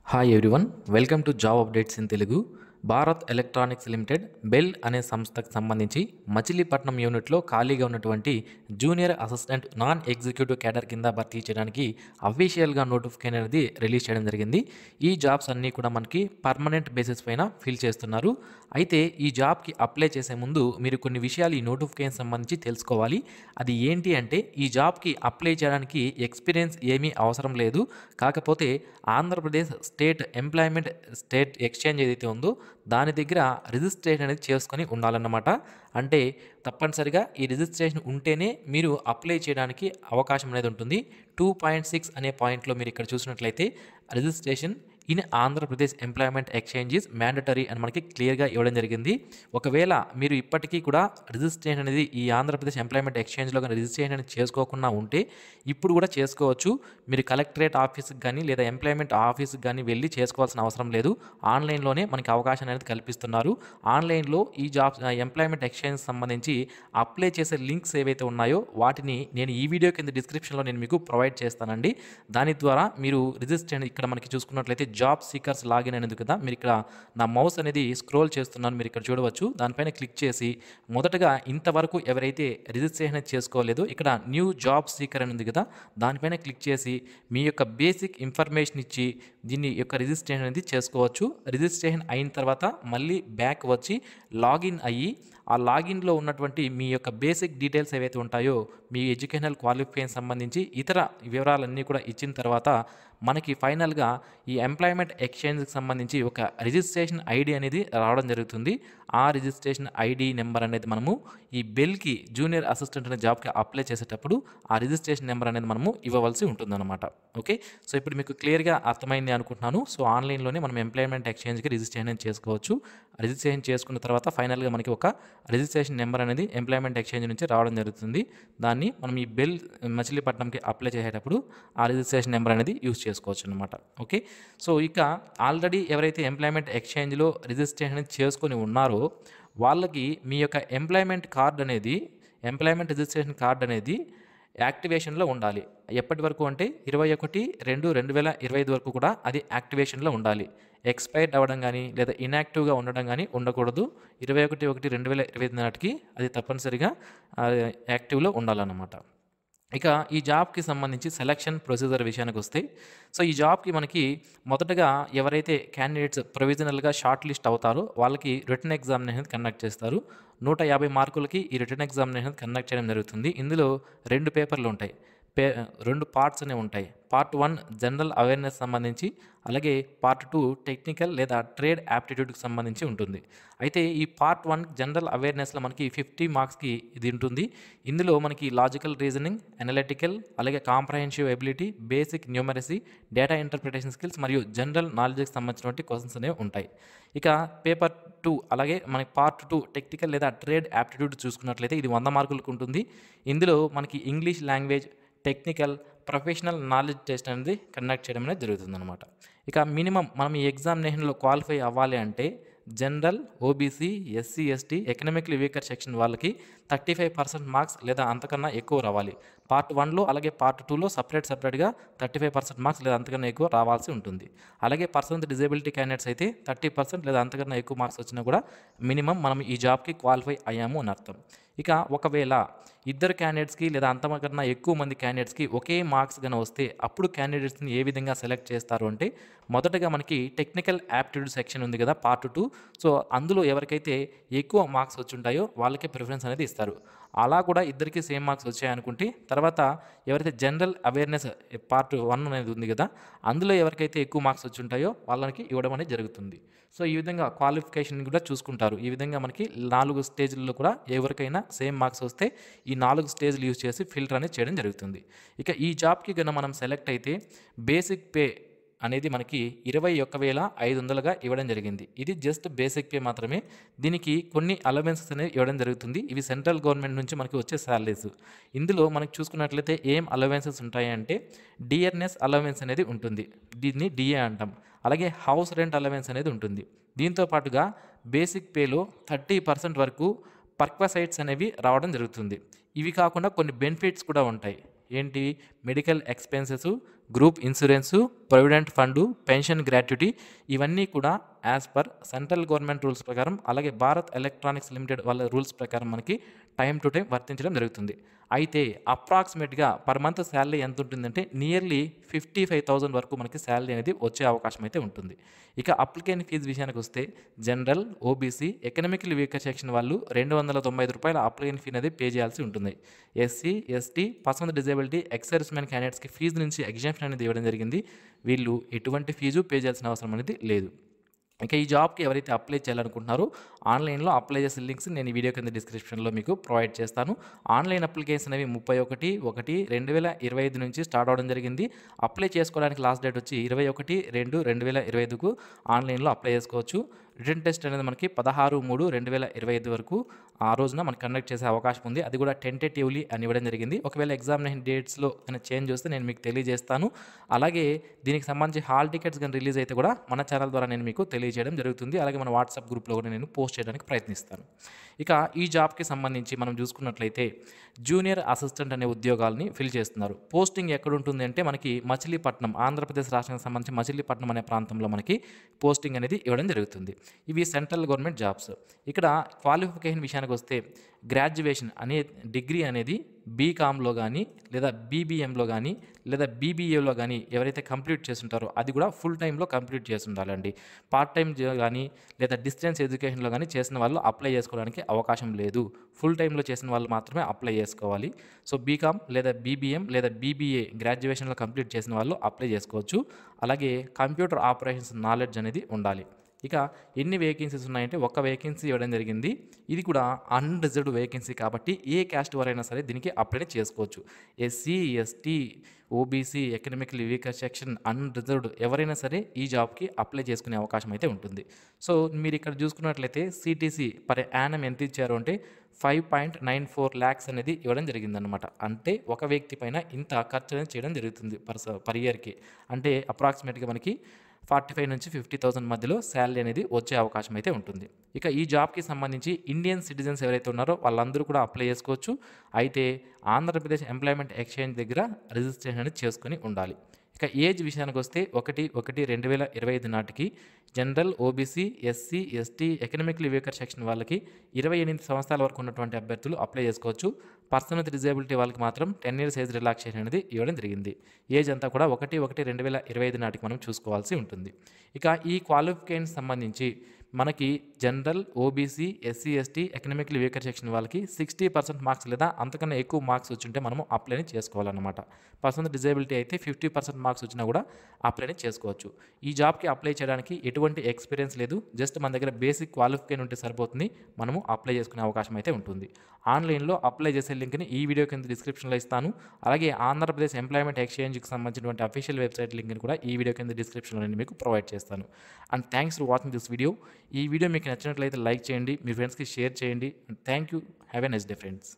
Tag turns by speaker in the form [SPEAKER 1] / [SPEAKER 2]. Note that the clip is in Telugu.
[SPEAKER 1] Hi everyone, welcome to job updates in Telugu. Bharat electronics limited bell అనే సంస్థకు సంబంధించి మచిలీపట్నం యూనిట్లో ఖాళీగా ఉన్నటువంటి junior assistant non executive cadre కింద భర్తీ చేయడానికి అఫీషియల్గా నోటిఫికేషన్ అనేది రిలీజ్ చేయడం జరిగింది. ఈ జాబ్స్ అన్నీ కూడా మనకి పర్మనెంట్ బేసిస్ పైన ఫిల్ చేస్తున్నారు. అయితే ఈ జాబ్కి అప్లై చేసే ముందు మీరు కొన్ని విషయాలు ఈ నోటిఫికేషన్ సంబంధించి తెలుసుకోవాలి. అది ఏంటి అంటే, ఈ జాబ్కి అప్లై చేయడానికి ఎక్స్పీరియన్స్ ఏమీ అవసరం లేదు. కాకపోతే Andhra Pradesh state employment state exchange ఏదైతే ఉందో దాని దగ్గర రిజిస్ట్రేషన్ అనేది చేసుకొని ఉండాలన్నమాట. అంటే తప్పనిసరిగా ఈ రిజిస్ట్రేషన్ ఉంటేనే మీరు అప్లై చేయడానికి అవకాశం అనేది ఉంటుంది. 2.6 అనే పాయింట్లో మీరు ఇక్కడ చూసినట్లయితే registration in Andhra Pradesh employment exchange is mandatory అని మనకి క్లియర్గా ఇవ్వడం జరిగింది. ఒకవేళ మీరు ఇప్పటికీ కూడా రిజిస్ట్రేషన్ అనేది ఈ ఆంధ్రప్రదేశ్ ఎంప్లాయ్మెంట్ ఎక్స్చేంజ్లో కానీ రిజిస్ట్రేషన్ అనేది చేసుకోకుండా ఉంటే ఇప్పుడు కూడా చేసుకోవచ్చు. మీరు కలెక్టరేట్ ఆఫీస్కి కానీ లేదా ఎంప్లాయ్మెంట్ ఆఫీస్కి కానీ వెళ్ళి చేసుకోవాల్సిన అవసరం లేదు. ఆన్లైన్లోనే మనకి అవకాశం అనేది కల్పిస్తున్నారు. ఆన్లైన్లో ఈ జాబ్స్ ఎంప్లాయ్మెంట్ ఎక్స్చేంజ్ సంబంధించి అప్లై చేసే లింక్స్ ఏవైతే ఉన్నాయో వాటిని నేను ఈ వీడియో కింద డిస్క్రిప్షన్లో నేను మీకు ప్రొవైడ్ చేస్తానండి. దాని ద్వారా మీరు రిజిస్ట్రేషన్ ఇక్కడ మనకి చూసుకున్నట్లయితే జాబ్ సీకర్స్ లాగిన్ అనేది కదా, మీరు ఇక్కడ నా మౌస్ అనేది స్క్రోల్ చేస్తున్నాను, మీరు ఇక్కడ చూడవచ్చు. దానిపైన క్లిక్ చేసి మొదటగా ఇంతవరకు ఎవరైతే రిజిస్ట్రేషన్ చేసుకోలేదో ఇక్కడ న్యూ జాబ్ సీకర్ అని ఉంది కదా, దానిపైన క్లిక్ చేసి మీ యొక్క బేసిక్ ఇన్ఫర్మేషన్ ఇచ్చి దీన్ని యొక్క రిజిస్ట్రేషన్ అనేది చేసుకోవచ్చు. రిజిస్ట్రేషన్ అయిన తర్వాత మళ్ళీ బ్యాక్ వచ్చి లాగిన్ అయ్యి ఆ లాగిన్లో ఉన్నటువంటి మీ యొక్క బేసిక్ డీటెయిల్స్ ఏవైతే ఉంటాయో మీ ఎడ్యుకేషనల్ క్వాలిఫికేషన్ సంబంధించి ఇతర వివరాలన్నీ కూడా ఇచ్చిన తర్వాత మనకి ఫైనల్గా ఈ ఎంప్లాయ్మెంట్ ఎక్స్చేంజ్కి సంబంధించి ఒక రిజిస్ట్రేషన్ ఐడి అనేది రావడం జరుగుతుంది. ఆ రిజిస్ట్రేషన్ ఐడి నెంబర్ అనేది మనము ఈ బెల్కి జూనియర్ అసిస్టెంట్ అనే జాబ్కి అప్లై చేసేటప్పుడు ఆ రిజిస్ట్రేషన్ నెంబర్ అనేది మనము ఇవ్వవలసి ఉంటుందన్నమాట. ఓకే, సో ఇప్పుడు మీకు క్లియర్గా అర్థమైంది అనుకుంటున్నాను. సో ఆన్లైన్లోనే మనం ఎంప్లాయ్మెంట్ ఎక్స్చేంజ్కి రిజిస్ట్రేషన్ చేసుకోవచ్చు. రిజిస్ట్రేషన్ చేసుకున్న తర్వాత ఫైనల్గా మనకి ఒక రిజిస్ట్రేషన్ నెంబర్ అనేది ఎంప్లాయ్మెంట్ ఎక్స్చేంజ్ నుంచి రావడం జరుగుతుంది. దాన్ని మనం ఈ బెల్ మచిలీపట్నంకి అప్లై చేసేటప్పుడు ఆ రిజిస్ట్రేషన్ నెంబర్ అనేది యూజ్ చేసుకోవచ్చు అనమాట. ఓకే, సో ఇక ఆల్రెడీ ఎవరైతే ఎంప్లాయ్మెంట్ ఎక్స్చేంజ్లో రిజిస్ట్రేషన్ చేసుకొని ఉన్నారో వాళ్ళకి మీ యొక్క ఎంప్లాయ్మెంట్ రిజిస్ట్రేషన్ కార్డ్ అనేది యాక్టివేషన్లో ఉండాలి. ఎప్పటి వరకు అంటే 21/2/2025 వరకు కూడా అది యాక్టివేషన్లో ఉండాలి. ఎక్స్పైర్డ్ అవ్వడం కానీ లేదా ఇన్యాక్టివ్గా ఉండడం కానీ ఉండకూడదు. 21/1/2025 నాటికి అది తప్పనిసరిగా యాక్టివ్లో ఉండాలన్నమాట. ఇక ఈ జాబ్కి సంబంధించి సెలక్షన్ ప్రొసీజర్ విషయానికి వస్తే, సో ఈ జాబ్కి మనకి మొదటగా ఎవరైతే క్యాండిడేట్స్ ప్రొవిజనల్గా షార్ట్ లిస్ట్ అవుతారో వాళ్ళకి రిటన్ ఎగ్జామినేషన్ కండక్ట్ చేస్తారు. 150 మార్కులకి ఈ రిటన్ ఎగ్జామినేషన్ కండక్ట్ చేయడం జరుగుతుంది. ఇందులో 2 పేపర్లు ఉంటాయి, 2 పార్ట్స్ అనేవి ఉంటాయి. పార్ట్ 1 జనరల్ అవేర్నెస్ సంబంధించి, అలాగే పార్ట్ 2 టెక్నికల్ లేదా ట్రేడ్ యాప్టిట్యూడ్కి సంబంధించి ఉంటుంది. అయితే ఈ పార్ట్ 1 జనరల్ అవేర్నెస్లో మనకి 50 మార్క్స్కి ఇది ఉంటుంది. ఇందులో మనకి లాజికల్ రీజనింగ్, అనలిటికల్, అలాగే comprehensive ability, basic numeracy, data interpretation skills మరియు జనరల్ నాలెడ్జ్కి సంబంధించినటువంటి క్వశ్చన్స్ అనేవి ఉంటాయి. ఇక పేపర్ 2 అలాగే మనకి పార్ట్ 2 టెక్నికల్ లేదా ట్రేడ్ యాప్టిట్యూడ్ చూసుకున్నట్లయితే ఇది 100 మార్కులకు ఉంటుంది. ఇందులో మనకి English language, technical, professional knowledge test అనేది కండక్ట్ చేయడం అనేది జరుగుతుందన్నమాట. ఇక మినిమం మనం ఈ ఎగ్జామినేషన్లో క్వాలిఫై అవ్వాలి అంటే general, OBC, SC, ST, economically weaker section వాళ్ళకి 35% మార్క్స్ లేదా అంతకన్నా ఎక్కువ రావాలి. పార్ట్ 1లో అలాగే పార్ట్ 2లో సపరేట్గా 35% మార్క్స్ లేదా అంతకన్నా ఎక్కువ రావాల్సి ఉంటుంది. అలాగే పర్సన్ డిజేబిలిటీ క్యాండిడేట్స్ అయితే 30% లేదా అంతకన్నా ఎక్కువ మార్క్స్ వచ్చినా కూడా మినిమం మనం ఈ జాబ్కి క్వాలిఫై అయ్యాము అని అర్థం. ఇక ఒకవేళ ఇద్దరు క్యాండిడేట్స్కి లేదా అంతకన్నా ఎక్కువ మంది క్యాండిడేట్స్కి ఒకే మార్క్స్ కన్నా వస్తే అప్పుడు క్యాండిడేట్స్ని ఏ విధంగా సెలెక్ట్ చేస్తారు అంటే, మొదటగా మనకి టెక్నికల్ యాప్టిట్యూడ్ సెక్షన్ ఉంది కదా పార్ట్ 2, సో అందులో ఎవరికైతే ఎక్కువ మార్క్స్ వచ్చి ఉంటాయో వాళ్ళకే ప్రిఫరెన్స్ అనేది ఇస్తారు. అలా కూడా ఇద్దరికి సేమ్ మార్క్స్ వచ్చాయనుకుంటే తర్వాత ఎవరైతే జనరల్ అవేర్నెస్ పార్ట్ 1 అనేది ఉంది కదా, అందులో ఎవరికైతే ఎక్కువ మార్క్స్ వచ్చి ఉంటాయో వాళ్ళకి ఇవ్వడం అనేది జరుగుతుంది. సో ఈ విధంగా క్వాలిఫికేషన్ కూడా చూసుకుంటారు. ఈ విధంగా మనకి 4 స్టేజ్లలో కూడా ఎవరికైనా సేమ్ మార్క్స్ వస్తే ఈ 4 స్టేజ్లు యూజ్ చేసి ఫిల్టర్ అనేది చేయడం జరుగుతుంది. ఇక ఈ జాబ్కి కన్నా మనం సెలెక్ట్ అయితే బేసిక్ పే అనేది మనకి 21,500గా ఇవ్వడం జరిగింది. ఇది జస్ట్ బేసిక్ పే మాత్రమే. దీనికి కొన్ని అలవెన్సెస్ అనేవి ఇవ్వడం జరుగుతుంది. ఇవి సెంట్రల్ గవర్నమెంట్ నుంచి మనకి వచ్చే శాలరీస్. ఇందులో మనకి చూసుకున్నట్లయితే ఏం అలవెన్సెస్ ఉంటాయంటే డియర్నెస్ అలవెన్స్ అనేది ఉంటుంది, దీన్ని డిఏ అంటాం. అలాగే హౌస్ రెంట్ అలవెన్స్ అనేది ఉంటుంది. దీంతో పాటుగా బేసిక్ పేలో 30% వరకు పర్క్వసైట్స్ అనేవి రావడం జరుగుతుంది. ఇవి కాకుండా కొన్ని బెనిఫిట్స్ కూడా ఉంటాయి. ఏంటి? Medical expenses, group insurance, provident fund, pension gratuity ఇవన్నీ కూడా as per central government rules ప్రకారం అలాగే భారత్ ఎలక్ట్రానిక్స్ లిమిటెడ్ వాళ్ళ రూల్స్ ప్రకారం మనకి టైం టు టైం వర్తించడం జరుగుతుంది. అయితే అప్రాక్సిమేట్గా పర్ మంత్ శాలరీ ఎంత ఉంటుందంటే నియర్లీ 55,000 వరకు మనకి శాలరీ అనేది వచ్చే అవకాశం అయితే ఉంటుంది. ఇక అప్లికేషన్ ఫీజు విషయానికి వస్తే general, OBC, economical weaker section వాళ్ళు ₹295 అప్లికేషన్ ఫీ అనేది పే చేయాల్సి ఉంటుంది. SC, ST, person with disability, ex servicemen క్యాండిడేట్స్కి ఫీజు నుంచి ఎగ్జామ్షన్ అనేది ఇవ్వడం జరిగింది. వీళ్ళు ఎటువంటి ఫీజు పే చేయాల్సిన అవసరం అనేది లేదు. ఇక ఈ జాబ్కి ఎవరైతే అప్లై చేయాలనుకుంటున్నారో ఆన్లైన్లో అప్లై చేసే లింక్స్ నేను ఈ వీడియో కింద డిస్క్రిప్షన్లో మీకు ప్రొవైడ్ చేస్తాను. ఆన్లైన్ అప్లికేషన్ అనేవి 31/1/2025 నుంచి స్టార్ట్ అవడం జరిగింది. అప్లై చేసుకోవడానికి లాస్ట్ డేట్ వచ్చి 21/2/2025కు ఆన్లైన్లో అప్లై చేసుకోవచ్చు. రిటన్ టెస్ట్ అనేది మనకి 16/3/2025 వరకు ఆ రోజున మనకి కండక్ట్ చేసే అవకాశం ఉంది. అది కూడా టెంటేటివ్లీ అని ఇవ్వడం జరిగింది. ఒకవేళ ఎగ్జామినేషన్ డేట్స్లో కానీ చేంజ్ వస్తే నేను మీకు తెలియజేస్తాను. అలాగే దీనికి సంబంధించి హాల్ టికెట్స్ కానీ రిలీజ్ అయితే కూడా మన ఛానల్ ద్వారా నేను మీకు తెలియజేయడం జరుగుతుంది. అలాగే మన వాట్సాప్ గ్రూప్లో కూడా నేను పోస్ట్ చేయడానికి ప్రయత్నిస్తాను. ఇక ఈ జాబ్కి సంబంధించి మనం చూసుకున్నట్లయితే జూనియర్ అసిస్టెంట్ అనే ఉద్యోగాలని ఫిల్ చేస్తున్నారు. పోస్టింగ్ ఎక్కడ ఉంటుంది అంటే మనకి మచిలీపట్నం, ఆంధ్రప్రదేశ్ రాష్ట్రానికి సంబంధించి మచిలీపట్నం అనే ప్రాంతంలో మనకి పోస్టింగ్ అనేది ఇవ్వడం జరుగుతుంది. ఇవి సెంట్రల్ గవర్నమెంట్ జాబ్స్. ఇక్కడ క్వాలిఫికేషన్ విషయానికి వస్తే గ్రాడ్యుయేషన్ అనే డిగ్రీ అనేది బీకామ్లో కానీ లేదా బీబీఎంలో కానీ లేదా బీబీఏలో కానీ ఎవరైతే కంప్లీట్ చేస్తుంటారో అది కూడా ఫుల్ టైంలో కంప్లీట్ చేసి ఉండాలండి. పార్ట్ టైం కానీ లేదా డిస్టెన్స్ ఎడ్యుకేషన్లో కానీ చేసిన వాళ్ళు అప్లై చేసుకోవడానికి అవకాశం లేదు. ఫుల్ టైంలో చేసిన వాళ్ళు మాత్రమే అప్లై చేసుకోవాలి. సో బీకామ్ లేదా బీబీఎం లేదా బీబీఏ గ్రాడ్యుయేషన్లో కంప్లీట్ చేసిన వాళ్ళు అప్లై చేసుకోవచ్చు. అలాగే కంప్యూటర్ ఆపరేషన్స్ నాలెడ్జ్ అనేది ఉండాలి. ఇక ఎన్ని వేకెన్సీస్ ఉన్నాయంటే ఒక్క వేకెన్సీ ఇవ్వడం జరిగింది. ఇది కూడా అన్రిజర్వ్డ్ వేకెన్సీ కాబట్టి ఏ క్యాస్ట్ వారైనా సరే దీనికి అప్లై చేసుకోవచ్చు. SC, ST, OBC, economical weaker section, unreserved ఎవరైనా సరే ఈ జాబ్కి అప్లై చేసుకునే అవకాశం అయితే ఉంటుంది. సో మీరు ఇక్కడ చూసుకున్నట్లయితే సిటీసీ పర్ యానం ఎంత ఇచ్చారు అంటే 5.94 lakhs అనేది ఇవ్వడం జరిగిందనమాట. అంటే ఒక వ్యక్తి పైన ఇంత ఖర్చు అనేది చేయడం జరుగుతుంది పర్ ఇయర్కి. అంటే అప్రాక్సిమేట్గా మనకి 45 నుంచి 50,000 మధ్యలో శాలరీ అనేది వచ్చే అవకాశం అయితే ఉంటుంది. ఇక ఈ జాబ్కి సంబంధించి ఇండియన్ సిటిజన్స్ ఎవరైతే ఉన్నారో వాళ్ళందరూ కూడా అప్లై చేసుకోవచ్చు. అయితే ఆంధ్రప్రదేశ్ ఎంప్లాయ్మెంట్ ఎక్స్చేంజ్ దగ్గర రిజిస్ట్రేషన్ అనేది చేసుకుని ఉండాలి. ఇక ఏజ్ విషయానికి వస్తే 1/1/2025 నాటికి general, OBC, SC, ST, economical weaker section వాళ్ళకి 28 సంవత్సరాల వరకు ఉన్నటువంటి అభ్యర్థులు అప్లై చేసుకోవచ్చు. పర్సన్ విత్ డిజేబిలిటీ వాళ్ళకి మాత్రం 10 years ఏజ్ రిలాక్సేషన్ అనేది ఇవ్వడం జరిగింది. ఏజ్ అంతా కూడా 1/1/2025 నాటికి మనం చూసుకోవాల్సి ఉంటుంది. ఇక ఈ క్వాలిఫికేషన్ సంబంధించి మనకి general, OBC, SC, ST, economical weaker section వాళ్ళకి 60% మార్క్స్ లేదా అంతకన్నా ఎక్కువ మార్క్స్ వచ్చుంటే మనము అప్లైని చేసుకోవాలన్నమాట. పర్సన్ విత్ డిజేబిలిటీ అయితే 50% మార్క్స్ వచ్చినా కూడా అప్లైని చేసుకోవచ్చు. ఈ జాబ్కి అప్లై చేయడానికి ఎటువంటి ఎక్స్పీరియన్స్ లేదు. జస్ట్ మన దగ్గర బేసిక్ క్వాలిఫికేషన్ ఉంటే సరిపోతుంది. మనము అప్లై చేసుకునే అవకాశం అయితే ఉంటుంది. ఆన్లైన్లో అప్లై చేసే లింక్ని ఈ వీడియో కింద డిస్క్రిప్షన్లో ఇస్తాను. అలాగే ఆంధ్రప్రదేశ్ ఎంప్లాయ్మెంట్ ఎక్స్చేంజ్కి సంబంధించినటువంటి అఫీషియల్ వెబ్సైట్ లింక్ని కూడా ఈ వీడియో కింద డిస్క్రిప్షన్లో నేను మీకు ప్రొవైడ్ చేస్తాను. And thanks for watching this video. ఈ వీడియో మీకు నచ్చినట్లయితే లైక్ చేయండి, మీ ఫ్రెండ్స్కి షేర్ చేయండి. Thank you. Have a nice day friends.